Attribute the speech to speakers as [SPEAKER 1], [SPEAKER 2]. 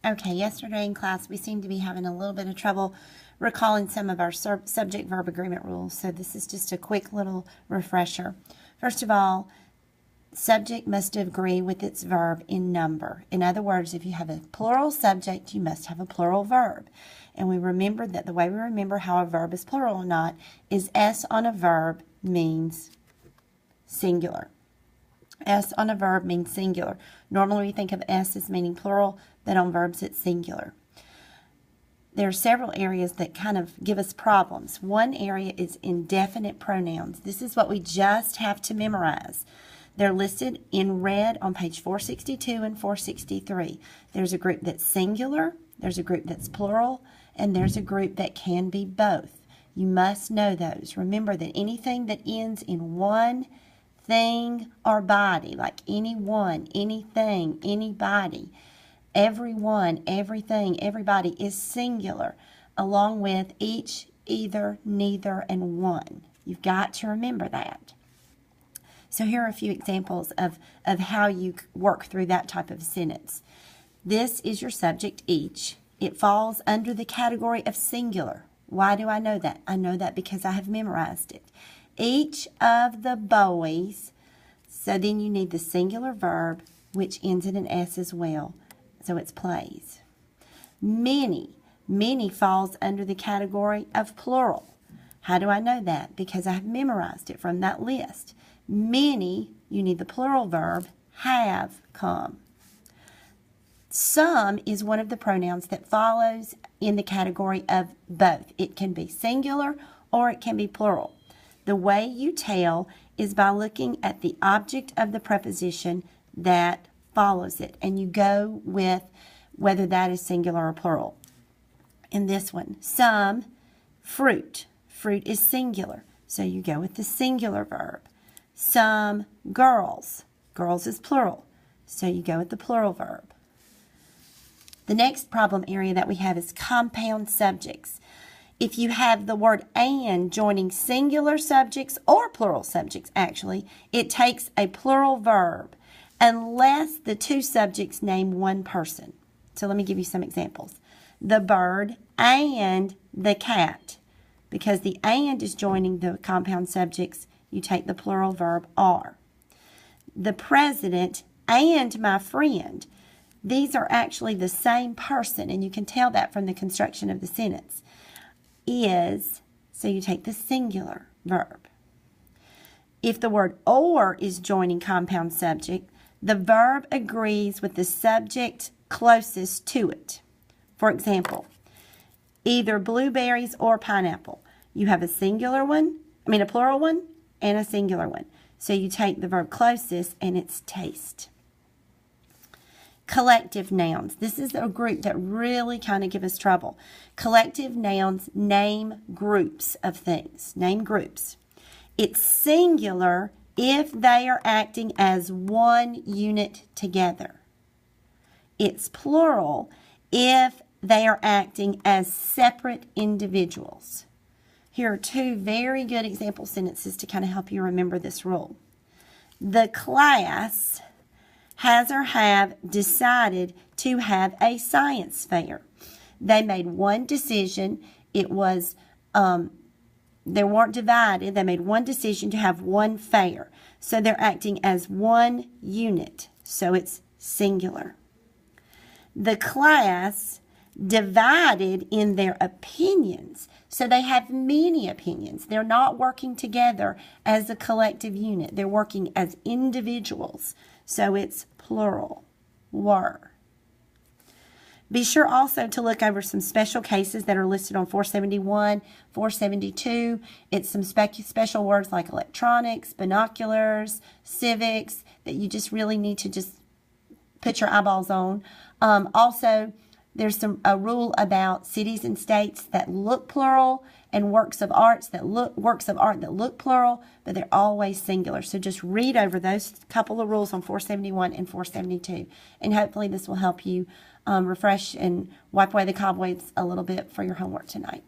[SPEAKER 1] Okay, yesterday in class we seemed to be having a little bit of trouble recalling some of our subject-verb agreement rules, so this is just a quick little refresher. First of all, subject must agree with its verb in number. In other words, if you have a plural subject, you must have a plural verb. And we remember that the way we remember how a verb is plural or not is S on a verb means singular. S on a verb means singular. Normally we think of S as meaning plural, but on verbs it's singular. There are several areas that kind of give us problems. One area is indefinite pronouns. This is what we just have to memorize. They're listed in red on page 462 and 463. There's a group that's singular, there's a group that's plural, and there's a group that can be both. You must know those. Remember that anything that ends in one thing or body, like anyone, anything, anybody, everyone, everything, everybody is singular, along with each, either, neither, and one. You've got to remember that. So here are a few examples of how you work through that type of sentence. This is your subject, each. It falls under the category of singular. Why do I know that? I know that because I have memorized it. Each of the boys, so then you need the singular verb, which ends in an S as well. So it's plays. Many falls under the category of plural. How do I know that? Because I have memorized it from that list. Many, you need the plural verb, have come. Some is one of the pronouns that follows in the category of both. It can be singular or it can be plural. The way you tell is by looking at the object of the preposition that follows it, and you go with whether that is singular or plural. In this one, some, fruit. Fruit is singular, so you go with the singular verb. Some girls. Girls is plural, so you go with the plural verb. The next problem area that we have is compound subjects. If you have the word and joining singular subjects or plural subjects, actually, it takes a plural verb unless the two subjects name one person. So let me give you some examples. The bird and the cat. Because the and is joining the compound subjects, you take the plural verb are. The president and my friend. These are actually the same person, and you can tell that from the construction of the sentence. Is, so you take the singular verb. If the word or is joining compound subject, the verb agrees with the subject closest to it. For example, either blueberries or pineapple. You have a plural one and a singular one. So you take the verb closest and it's taste. Collective nouns. This is a group that really kind of give us trouble. Collective nouns name groups of things. Name groups. It's singular if they are acting as one unit together. It's plural if they are acting as separate individuals. Here are two very good example sentences to kind of help you remember this rule. The class has or have decided to have a science fair. They made one decision. It was, they weren't divided. They made one decision to have one fair. So they're acting as one unit. So it's singular. The class divided in their opinions. So they have many opinions. They're not working together as a collective unit. They're working as individuals. So it's plural, were. Be sure also to look over some special cases that are listed on 471, 472. It's some special words like electronics, binoculars, civics that you just really need to just put your eyeballs on. Also, there's a rule about cities and states that look plural and works of art that look plural, but they're always singular. So just read over those couple of rules on 471 and 472, and hopefully this will help you refresh and wipe away the cobwebs a little bit for your homework tonight.